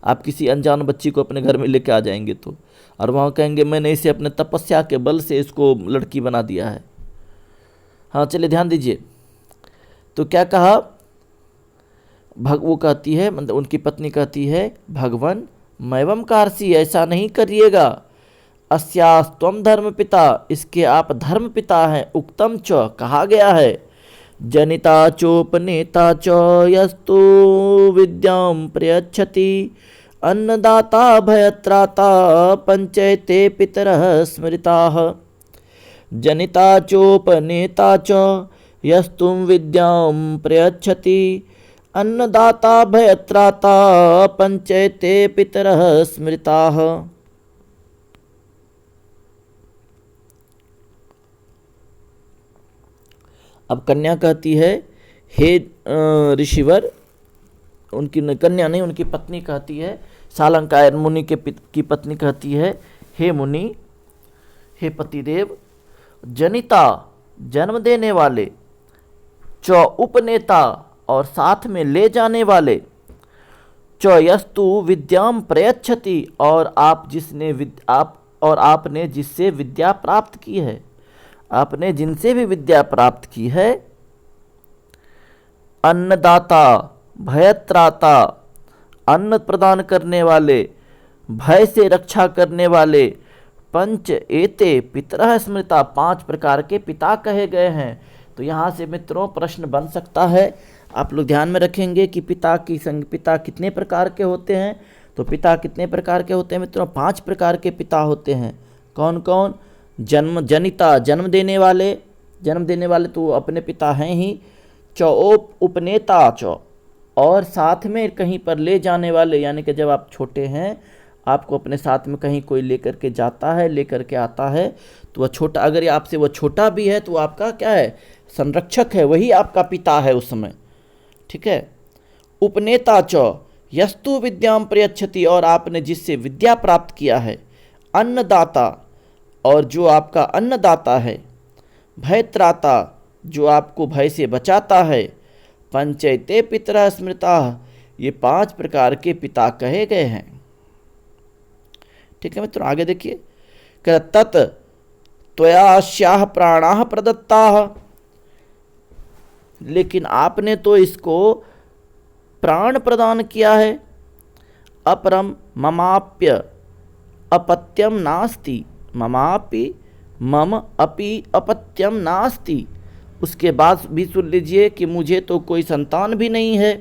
आप किसी अनजान बच्ची को अपने घर में लेके आ जाएंगे तो, और वहाँ कहेंगे मैंने इसे अपने तपस्या के बल से इसको लड़की बना दिया है। हाँ चलिए ध्यान दीजिए, तो क्या कहा वो कहती है, मतलब उनकी पत्नी कहती है, भगवन मैवम कार्सी, ऐसा नहीं करिएगा। अस्यास्त्वम धर्म पिता, इसके आप धर्म पिता हैं। उक्तम च, कहा गया है। जनिता चोपनेता च, यस्तु विद्यां प्रयच्छति। अन्नदाता भयत्राता, पंचैते पितरः स्मृताः। जनिता चोपनेता च, यस्तु विद्यां प्रयच्छति। अन्नदाता भयत्राता, पंचैते पितरः स्मृताः। अब कन्या कहती है, हे ऋषिवर, उनकी कन्या नहीं, उनकी पत्नी कहती है, सालंकायन मुनि की पत्नी कहती है, हे मुनि, हे पतिदेव, जनिता जन्म देने वाले, च उपनेता और साथ में ले जाने वाले, च यस्तु विद्याम प्रयच्छति और आपने जिससे विद्या प्राप्त की है, आपने जिनसे भी विद्या प्राप्त की है। अन्नदाता भयत्राता, अन्न प्रदान करने वाले, भय से रक्षा करने वाले। पंच एते पितरः स्मृता, 5 प्रकार के पिता कहे गए हैं। तो यहाँ से मित्रों प्रश्न बन सकता है, आप लोग ध्यान में रखेंगे कि पिता कितने प्रकार के होते हैं। तो पिता कितने प्रकार के होते हैं मित्रों? 5 प्रकार के पिता होते हैं। कौन कौन? जनिता जन्म देने वाले तो अपने पिता हैं ही। उपनेता और साथ में कहीं पर ले जाने वाले, यानी कि जब आप छोटे हैं, आपको अपने साथ में कहीं कोई लेकर के जाता है, लेकर के आता है, तो वह छोटा, अगर आपसे वह छोटा भी है तो आपका क्या है? संरक्षक है, वही आपका पिता है उस समय। ठीक है। उपनेता यस्तु विद्याम प्रयच्छति, और आपने जिससे विद्या प्राप्त किया है। अन्नदाता, और जो आपका अन्नदाता है। भयत्राता, जो आपको भय से बचाता है। पंचैते पितरः स्मृताः, ये 5 प्रकार के पिता कहे गए हैं। ठीक है मित्रों, आगे देखिए। तत् त्वयास्याः प्राणाः प्रदत्ताः, लेकिन आपने तो इसको प्राण प्रदान किया है। अपरम ममाप्य अपत्यम नास्ति, मम अपि अपत्यम नास्ति, उसके बाद भी सुन लीजिए कि मुझे तो कोई संतान भी नहीं है।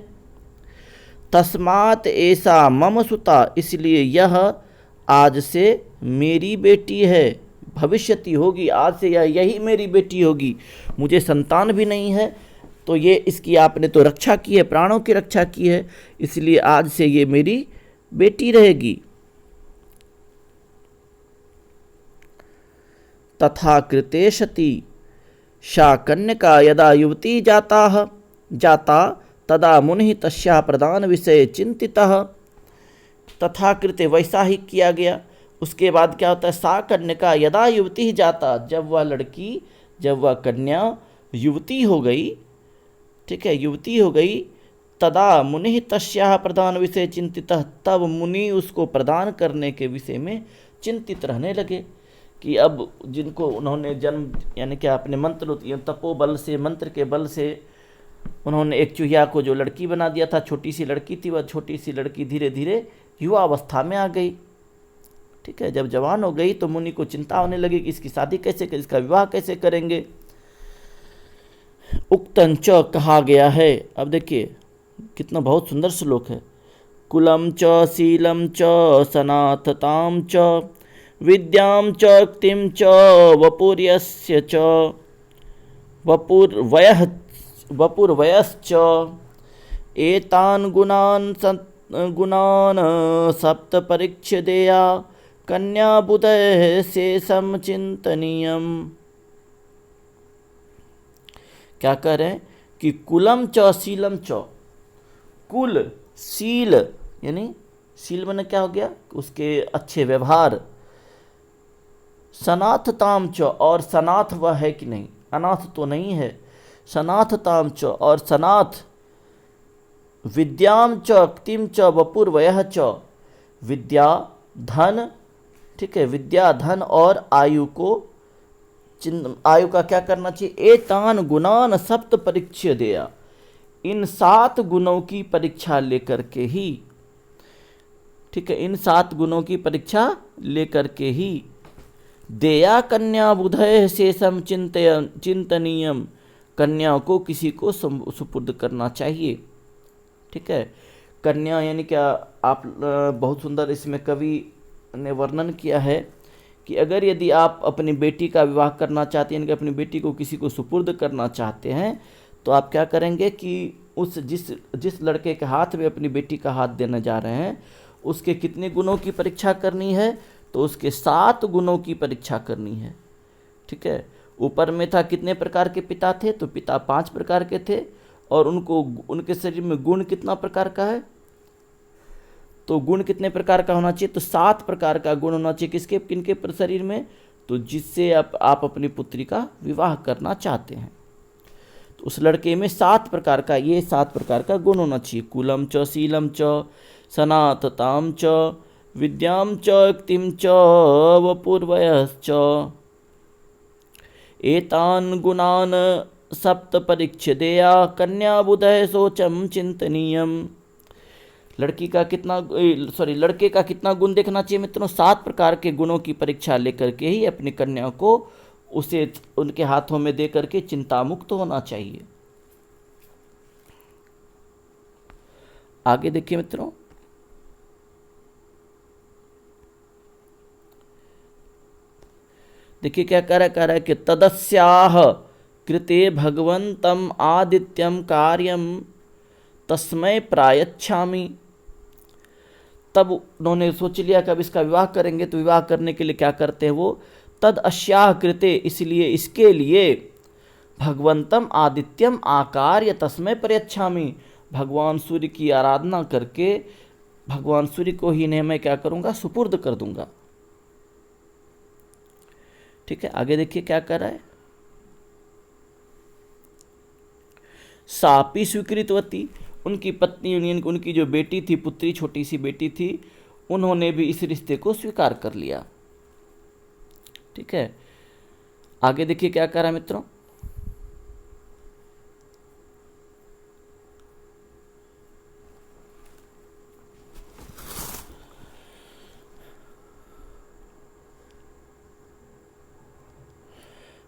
तस्मात् ऐसा मम सुता, इसलिए यह आज से मेरी बेटी है। भविष्यति होगी, आज से यही मेरी बेटी होगी। मुझे संतान भी नहीं है, तो ये इसकी आपने तो रक्षा की है, प्राणों की रक्षा की है, इसलिए आज से ये मेरी बेटी रहेगी। तथा कृते सति सा कन्यका यदा युवती जाता तदा मुनि तस्या प्रदान विषय चिंतितः। तथा कृते, वैसा ही किया गया। उसके बाद क्या होता है? सा कन्यका यदा युवती जाता, जब वह कन्या युवती हो गई, ठीक है, युवती हो गई, तदा मुनि तस्या प्रदान विषय चिंतितः, तब मुनि उसको प्रदान करने के विषय में चिंतित रहने लगे कि अब जिनको उन्होंने जन्म, यानी कि अपने तपोबल से, मंत्र के बल से उन्होंने एक चूहिया को जो लड़की बना दिया था, छोटी सी लड़की थी, वह छोटी सी लड़की धीरे धीरे युवा अवस्था में आ गई। ठीक है, जब जवान हो गई तो मुनि को चिंता होने लगी कि इसकी शादी कैसे, इसका विवाह कैसे करेंगे। उक्तंच, कहा गया है। अब देखिए कितना बहुत सुंदर श्लोक है। कुलम च शीलम च सनातताम च विद्यां च क्तिं च वपुर्यस्य च वपुर्वयश्च एतान् गुणान् सप्त परीक्ष्य देया कन्या बुधैः शेषं चिंतनीयम्। क्या कह रहे हैं कि कुलम च शीलम च, कुल शील, यानी शील मैंने क्या हो गया? उसके अच्छे व्यवहार। सनाथताम च, और सनाथ वह है कि नहीं, अनाथ तो नहीं है। सनाथताम च, और सनाथ। विद्याम च क्तिम च वपुर्वयः च, विद्या धन, ठीक है, विद्या धन और आयु को, आयु का क्या करना चाहिए? एतान गुणान सप्त परीक्ष्य देया, इन 7 गुणों की परीक्षा लेकर के ही, ठीक है, इन 7 गुणों की परीक्षा लेकर के ही देया कन्या बुधय शेषम चिंतनीयम, कन्या को किसी को सुपुर्द करना चाहिए। ठीक है, कन्या यानी क्या, आप बहुत सुंदर इसमें कवि ने वर्णन किया है कि अगर यदि आप अपनी बेटी का विवाह करना चाहते हैं, यानी कि अपनी बेटी को किसी को सुपुर्द करना चाहते हैं, तो आप क्या करेंगे कि उस जिस लड़के के हाथ में अपनी बेटी का हाथ देने जा रहे हैं, उसके कितने गुणों की परीक्षा करनी है, तो उसके 7 गुणों की परीक्षा करनी है। ठीक है, ऊपर में था कितने प्रकार के पिता थे, तो पिता 5 प्रकार के थे, और उनके शरीर में गुण कितना प्रकार का है, तो गुण कितने प्रकार का होना चाहिए, तो 7 प्रकार का गुण होना चाहिए। किसके, किनके शरीर में, तो जिससे आप अपनी पुत्री का विवाह करना चाहते हैं, तो उस लड़के में 7 प्रकार का, ये 7 प्रकार का गुण होना चाहिए। कुलम च, शीलम च, सनातताम च, विद्याम च, युक्तिम च, वपुर्वयश्च, एतान गुणान सप्त परीक्ष्य देया कन्या बुधय सोचम चिंतनीयम। लड़के का कितना गुण देखना चाहिए मित्रों, 7 प्रकार के गुणों की परीक्षा लेकर के ही अपनी कन्या को उसे उनके हाथों में दे करके चिंता मुक्त होना चाहिए। आगे देखिए मित्रों, देखिए क्या कह रहा है कि तदस्याह कृते भगवंतम आदित्यम कार्यम तस्मै प्रायच्छामि। तब उन्होंने सोच लिया कि अब इसका विवाह करेंगे, तो विवाह करने के लिए क्या करते हैं वो, तद अश्याह कृते, इसलिए इसके लिए भगवंतम आदित्यम आकार्य तस्मै प्रयच्छामि, भगवान सूर्य की आराधना करके भगवान सूर्य को ही इन्हें मैं क्या करूँगा, सुपुर्द कर दूंगा। ठीक है, आगे देखिए क्या कर रहा है, सापी स्वीकृतवती, उनकी पत्नी, उनकी जो बेटी थी, पुत्री, छोटी सी बेटी थी, उन्होंने भी इस रिश्ते को स्वीकार कर लिया। ठीक है, आगे देखिए क्या कह रहा है मित्रों,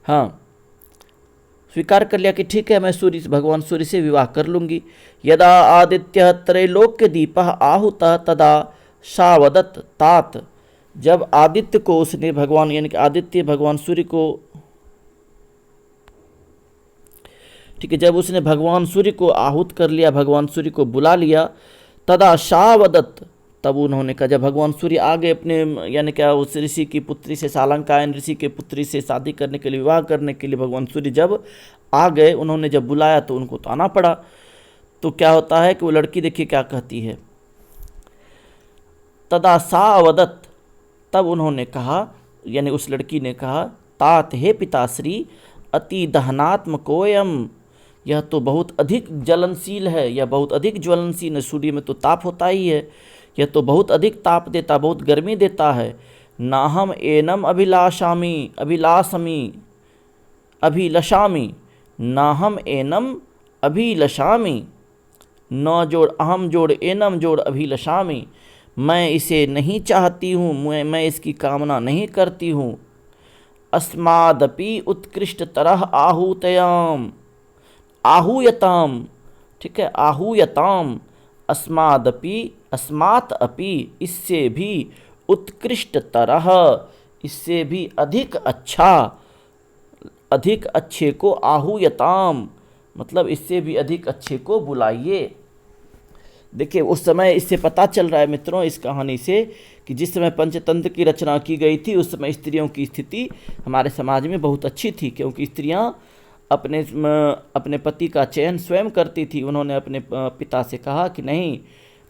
हाँ, स्वीकार कर लिया कि ठीक है, मैं भगवान सूर्य से विवाह कर लूंगी। यदा आदित्य त्रैलोक्य दीप आहुत तदा सावदत तात, जब आदित्य को उसने भगवान, यानी कि आदित्य भगवान सूर्य को, ठीक है, जब उसने भगवान सूर्य को आहूत कर लिया, भगवान सूर्य को बुला लिया, तदा सावदत, तब उन्होंने कहा, जब भगवान सूर्य आ गए अपने, यानी क्या उस ऋषि की पुत्री से, सालंकायन ऋषि के पुत्री से शादी करने के लिए, विवाह करने के लिए भगवान सूर्य जब आ गए, उन्होंने जब बुलाया तो उनको तो आना पड़ा। तो क्या होता है कि वो लड़की देखिए क्या कहती है, तदा सावदत, तब उन्होंने कहा, यानी उस लड़की ने कहा, तात हे पिताश्री, अति दहनात्मकोयम, यह तो बहुत अधिक जलनशील है, यह बहुत अधिक ज्वलनशील है, सूर्य में तो ताप होता ही है, यह तो बहुत अधिक ताप देता, बहुत गर्मी देता है। नाहम एनम अभिलषामि, नाहम एनम अभिलषामि, न जोड़ अहम जोड़ एनम जोड़ अभिलषामि, मैं इसे नहीं चाहती हूँ, मैं इसकी कामना नहीं करती हूँ। अस्मादपि उत्कृष्ट तरह आहूयताम, ठीक है, आहूयताम, अस्मात अपि, इससे भी उत्कृष्ट तरह, इससे भी अधिक अच्छा, अधिक अच्छे को, आहूयताम मतलब इससे भी अधिक अच्छे को बुलाइए। देखिए उस समय इससे पता चल रहा है मित्रों, इस कहानी से, कि जिस समय पंचतंत्र की रचना की गई थी, उस समय स्त्रियों की स्थिति हमारे समाज में बहुत अच्छी थी, क्योंकि स्त्रियां अपने पति का चयन स्वयं करती थी। उन्होंने अपने पिता से कहा कि नहीं,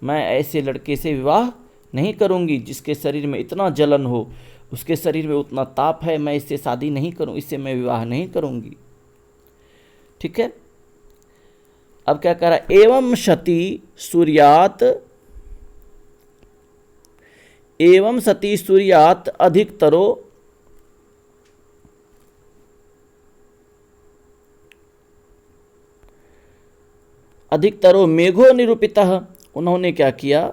मैं ऐसे लड़के से विवाह नहीं करूंगी जिसके शरीर में इतना जलन हो, उसके शरीर में उतना ताप है, मैं इससे शादी नहीं करूं, इससे मैं विवाह नहीं करूंगी। ठीक है, अब क्या कह रहा है, एवं सती सूर्यात अधिकतरो, अधिकतरो मेघो निरूपितः, उन्होंने क्या किया,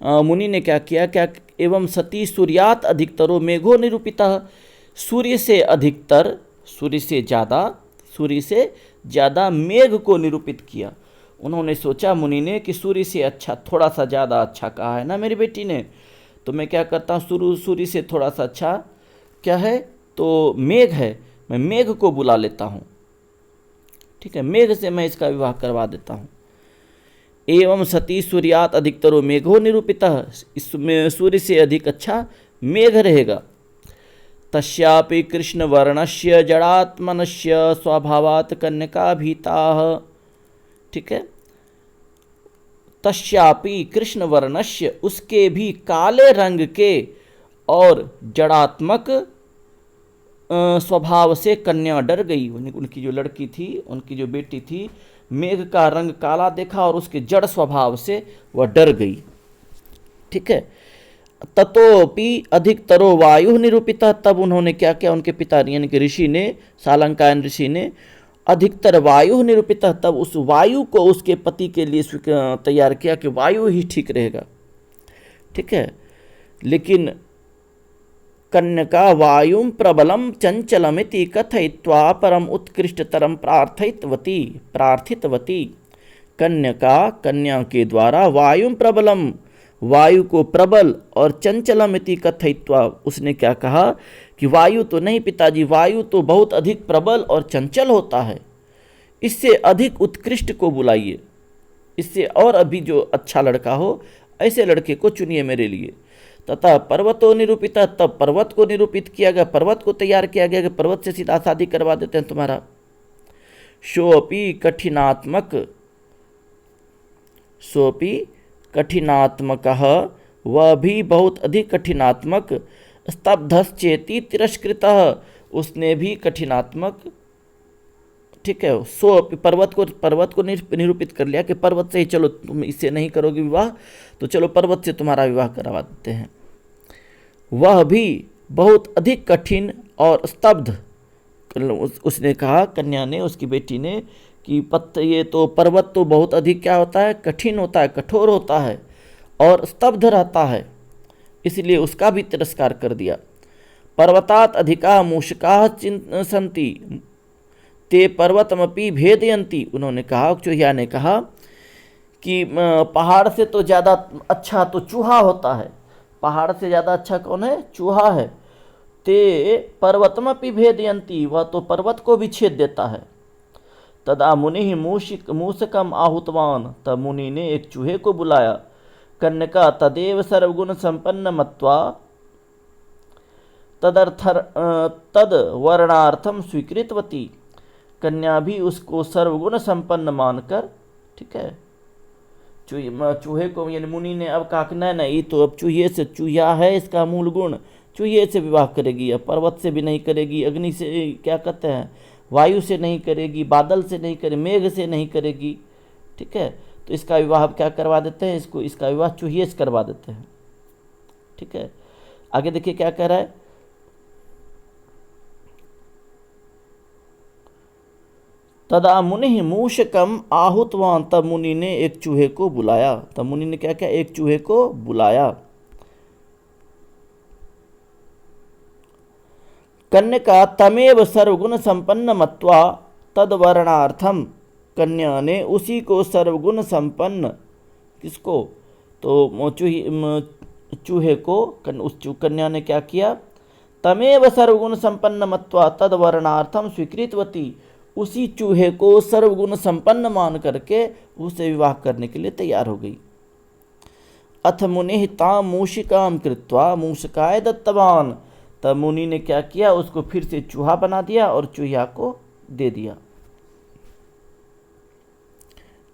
मुनि ने क्या किया, क्या एवं सती सूर्यात अधिकतरो मेघो निरूपितः, सूर्य से अधिकतर, सूर्य से ज़्यादा मेघ को निरूपित किया। उन्होंने सोचा मुनि ने कि सूर्य से अच्छा, थोड़ा सा ज़्यादा अच्छा कहा है ना मेरी बेटी ने, तो मैं क्या करता हूँ, सूर्य से थोड़ा सा अच्छा क्या है, तो मेघ है, मैं मेघ को बुला लेता हूँ, ठीक है, मेघ से मैं इसका विवाह करवा देता हूँ। एवं सती सूर्यात अधिकतरो मेघो निरूपितः, इसमें सूर्य से अधिक अच्छा मेघ रहेगा। तस्यापि कृष्ण वर्णस्य जड़ात्मनस्य स्वभावात् कन्यका भीताः, ठीक है, तस्यापि कृष्ण वर्णस्य, उसके भी काले रंग के और जड़ात्मक स्वभाव से कन्या डर गई। उनकी जो लड़की थी, उनकी जो बेटी थी, मेघ का रंग काला देखा और उसके जड़ स्वभाव से वह डर गई, ठीक है। ततोपि अधिकतरो वायु निरूपिता, तब उन्होंने क्या किया, उनके पिता यानी कि ऋषि ने, सालंकायन ऋषि ने अधिकतर वायु निरूपिता, तब उस वायु को उसके पति के लिए तैयार किया कि वायु ही ठीक रहेगा, ठीक है। लेकिन कन्यका वायुं प्रबलम चंचलमिति कथयित्वा परम उत्कृष्टतरम प्रार्थितवती, कन्या के द्वारा वायुं प्रबलम, वायु को प्रबल, और चंचलमिति कथयित्वा, उसने क्या कहा कि वायु तो नहीं पिताजी, वायु तो बहुत अधिक प्रबल और चंचल होता है, इससे अधिक उत्कृष्ट को बुलाइए, इससे और अभी जो अच्छा लड़का हो ऐसे लड़के को चुनिए मेरे लिए। तथा पर्वतो निरूपिता, तब पर्वत को निरूपित किया गया, पर्वत को तैयार किया गया कि पर्वत से सीधा शादी करवा देते हैं तुम्हारा। सोपी कठिनात्मकः, वह भी बहुत अधिक कठिनात्मक। स्तब्धश्चेति तिरस्कृतः, उसने भी कठिनात्मक, ठीक है, पर्वत को निरूपित कर लिया कि पर्वत से ही, चलो तुम इससे नहीं करोगे विवाह तो चलो पर्वत से तुम्हारा विवाह करवा देते हैं। वह भी बहुत अधिक कठिन और स्तब्ध, उसने कहा, कन्या ने, उसकी बेटी ने, कि ये तो पर्वत तो बहुत अधिक क्या होता है, कठिन होता है, कठोर होता है और स्तब्ध रहता है, इसलिए उसका भी तिरस्कार कर दिया। पर्वतात् अधिका मूषकाः सन्ति ते पर्वतमपि भेदयन्ति, उन्होंने कहा, चूहिया ने कहा कि पहाड़ से तो ज़्यादा अच्छा तो चूहा होता है, पहाड़ से ज़्यादा अच्छा कौन है, चूहा है। ते पर्वतमपि भेदयन्ति, वह तो पर्वत को भी छेद देता है। तदा मुनि मूषकम आहुतवान, तब मुनि ने एक चूहे को बुलाया। कन्यका तदेव सर्वगुण संपन्न मत्वा तद वर्णार्थम स्वीकृतवती, कन्या भी उसको सर्वगुण संपन्न मानकर, ठीक है, चूहे को, यानी मुनि ने अब कहा कि नहीं, तो अब चूहे से, चूहा है इसका मूल गुण, चूहे से विवाह करेगी, अब पर्वत से भी नहीं करेगी, अग्नि से, क्या कहते हैं, वायु से नहीं करेगी, बादल से नहीं करेगी, मेघ से नहीं करेगी, ठीक है, तो इसका विवाह अब क्या करवा देते हैं, इसका विवाह चूहे से करवा देते हैं, ठीक है। आगे देखिए क्या कह रहा है, तदा मुनि मूषकम आहुतवान, तब मुनि ने एक चूहे को बुलाया, तब मुनि ने क्या किया, एक चूहे को बुलाया। कन्यका तमेव सर्वगुण संपन्न मत्वा तदवर्णार्थम, कन्या ने उसी को सर्वगुण संपन्न, किसको, तो चूहे को, उस कन्या ने क्या किया, तमेव सर्वगुण संपन्न मत्वा तदवर्णार्थम स्वीकृतवती, उसी चूहे को सर्वगुण संपन्न मान करके उसे विवाह करने के लिए तैयार हो गई। अथ मुनि ताम मूषिकाम कृत्वा मूषकाय दत्तवान, तब मुनि ने क्या किया, उसको फिर से चूहा बना दिया और चूहा को दे दिया,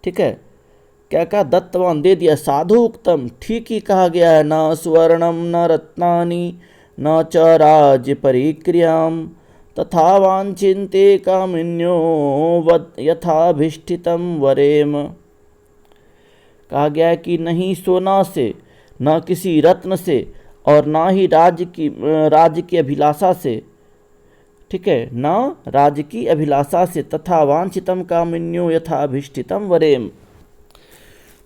ठीक है। क्या कहा, दत्तवान, दे दिया। साधु उक्तम, ठीक ही कहा गया है, न स्वर्णम न रत्नानि न च राज्य परिक्रियाम तथा वांछिन्ते कामिन्यो वद यथाभिष्ठितम वरेम। कहा गया है कि नहीं सोना से, न किसी रत्न से, और ना ही राज्य की अभिलाषा से, ठीक है, न राजकी अभिलाषा से तथा वांछितम कामिन्यो यथा अभिष्टितम वरेम।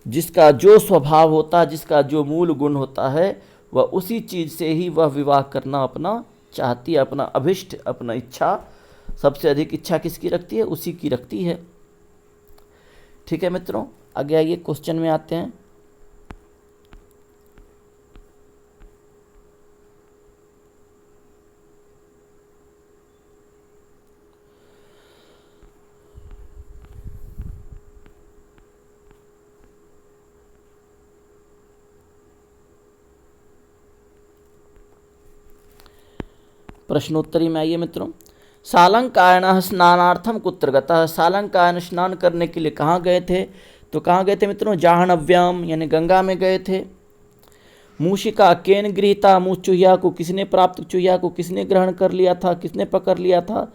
जिसका जो स्वभाव होता है, जिसका जो मूल गुण होता है, वह उसी चीज़ से ही वह विवाह करना अपना चाहती है, अपना अभिष्ट, अपना इच्छा। सबसे अधिक इच्छा किसकी रखती है? उसी की रखती है। ठीक है मित्रों, आगे आइए क्वेश्चन में आते हैं। प्रश्नोत्तरी में आइए मित्रों। सालंकायन स्नानार्थम कुत्र गतः। सालंकायन स्नान करने के लिए कहाँ गए थे? तो कहाँ गए थे मित्रों? जाह्नव्याम यानी गंगा में गए थे। मूषिका केन गृहीता। मूस चूहिया को किसने प्राप्त, चूहिया को किसने ग्रहण कर लिया था, किसने पकड़ लिया था?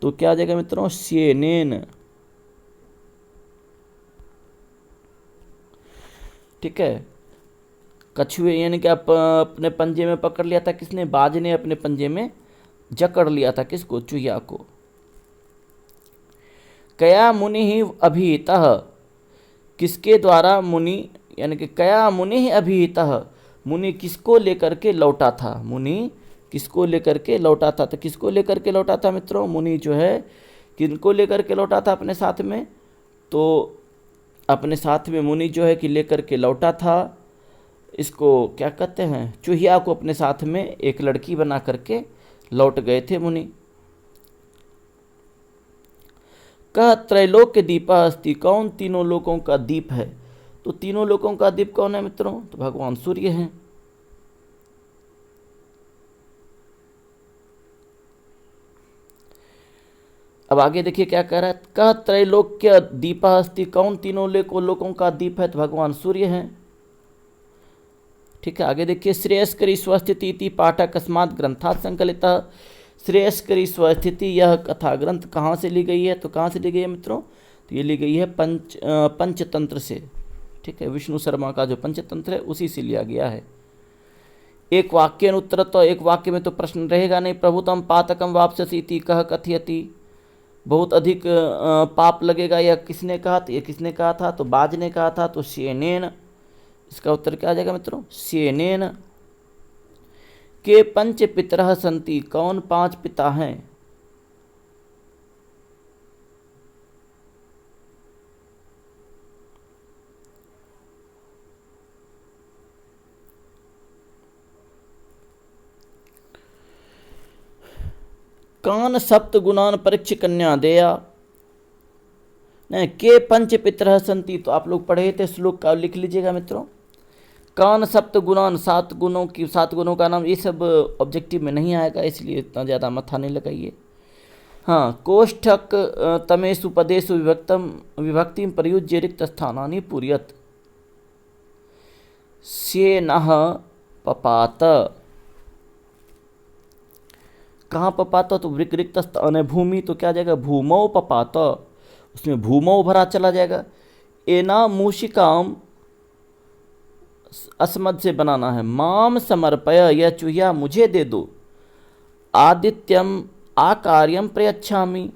तो क्या आ जाएगा मित्रों? स्येनेन। ठीक है, कछुए यानी कि अपने पंजे में पकड़ लिया था किसने? बाज ने अपने पंजे में जकड़ लिया था किसको? चूहिया को। कया मुनि ही अभिहितः। किसके द्वारा मुनि, यानी कि कया मुनि ही अभिहितः। मुनि किसको लेकर के लौटा था? मुनि किसको लेकर के लौटा था? तो किसको लेकर के लौटा था मित्रों? मुनि जो है किनको लेकर के लौटा था अपने साथ में? तो अपने साथ में मुनि जो है कि लेकर के लौटा था, इसको क्या कहते हैं? चूहिया को अपने साथ में एक लड़की बना करके लौट गए थे मुनि। कह त्रैलोक्य दीपा अस्ति। कौन तीनों लोकों का दीप है? तो तीनों लोकों का दीप कौन है मित्रों? तो भगवान सूर्य हैं। अब आगे देखिए क्या कह रहा है। कह त्रैलोक्य दीपा अस्ति। कौन तीनों लोकों का दीप है? तो भगवान सूर्य हैं। ठीक है, आगे देखिए। श्रेयस्करी स्वस्थिति इति पाठ अकस्मात ग्रंथात् संकलितः। श्रेयस्करी स्वस्थिति यह कथा ग्रंथ कहाँ से ली गई है? तो कहाँ से ली गई है मित्रों? तो ये ली गई है पंचतंत्र से। ठीक है, विष्णु शर्मा का जो पंचतंत्र है उसी से लिया गया है। एक वाक्य उत्तर, तो एक वाक्य में तो प्रश्न रहेगा नहीं। प्रभुतम पातकम वापससी इति कह कथयति। बहुत अधिक पाप लगेगा, यह किसने कहा? तो ये किसने कहा था? तो बाज ने कहा था। तो स्येनेन। इसका उत्तर क्या आ जाएगा मित्रों? स्येनेन। के पंच पितरः सन्ति। कौन 5 पिता हैं? कान सप्त गुणान परीक्ष कन्या देया। नहीं, के पंच पितरः सन्ति तो आप लोग पढ़े थे, श्लोक का लिख लीजिएगा मित्रों। कान सप्त गुणान, 7 गुणों का नाम। ये सब ऑब्जेक्टिव में नहीं आएगा, इसलिए इतना ज़्यादा मथा नहीं लगाइए। हाँ, कोष्ठक तमेषु पदेषु विभक्तिम प्रयुज्य रिक्त स्थानानि पूरयत। स्येनः पपात। कहाँ पपात? तो रिक्त स्थान है भूमि, तो क्या जाएगा? भूमौ पपात। उसमें भूमौ भरा चला जाएगा। एना मूषिकाम अस्मद से बनाना है। माम समर्पय, यह चूहिया मुझे दे दो। आदित्यम आकार्यम प्रयच्छामि।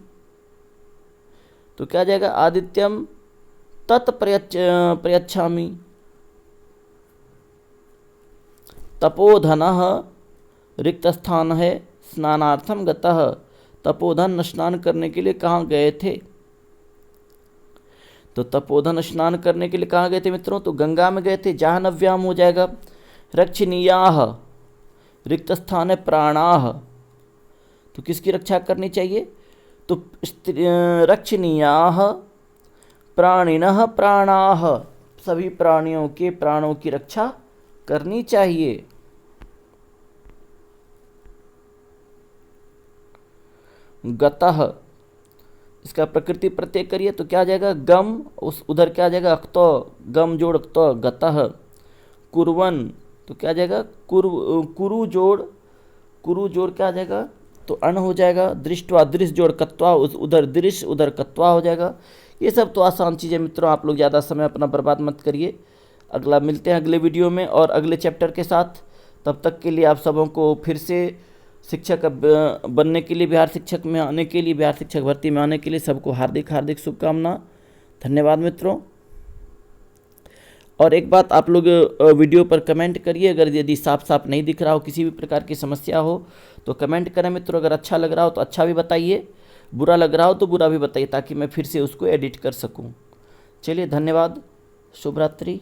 तो क्या जाएगा? आदित्यम तत् प्रयच्छामि। तपोधनः रिक्त स्थान है। स्नानार्थम गतः। तपोधन स्नान करने के लिए कहाँ गए थे? तो तपोधन स्नान करने के लिए कहाँ गए थे मित्रों? तो गंगा में गए थे। जाह्नव्याम हो जाएगा। रक्षणीयाः रिक्त स्थान है। प्राणाः, तो किसकी रक्षा करनी चाहिए? तो रक्षणीयाः प्राणिनः प्राणाः। सभी प्राणियों के प्राणों की रक्षा करनी चाहिए। गतः, इसका प्रकृति प्रत्यय करिए तो क्या आ जाएगा? गम, उस उधर क्या आ जाएगा? अक्तो, गम जोड़ अक्तो, गतः। कुर्वन, तो क्या आ जाएगा? कुरु जोड़ क्या आ जाएगा? तो अण हो जाएगा। दृष्टवा, दृश्य जोड़ कत्वा, उधर दृश्य उधर कत्वा हो जाएगा। ये सब तो आसान चीज़ें मित्रों, आप लोग ज़्यादा समय अपना बर्बाद मत करिए। अगला मिलते हैं अगले वीडियो में और अगले चैप्टर के साथ। तब तक के लिए आप सबों को फिर से शिक्षक बनने के लिए, बिहार शिक्षक में आने के लिए, बिहार शिक्षक भर्ती में आने के लिए सबको हार्दिक हार्दिक शुभकामना। धन्यवाद मित्रों। और एक बात आप लोग वीडियो पर कमेंट करिए, अगर यदि साफ साफ नहीं दिख रहा हो, किसी भी प्रकार की समस्या हो तो कमेंट करें मित्रों। अगर अच्छा लग रहा हो तो अच्छा भी बताइए, बुरा लग रहा हो तो बुरा भी बताइए, ताकि मैं फिर से उसको एडिट कर सकूं। चलिए धन्यवाद, शुभ रात्रि।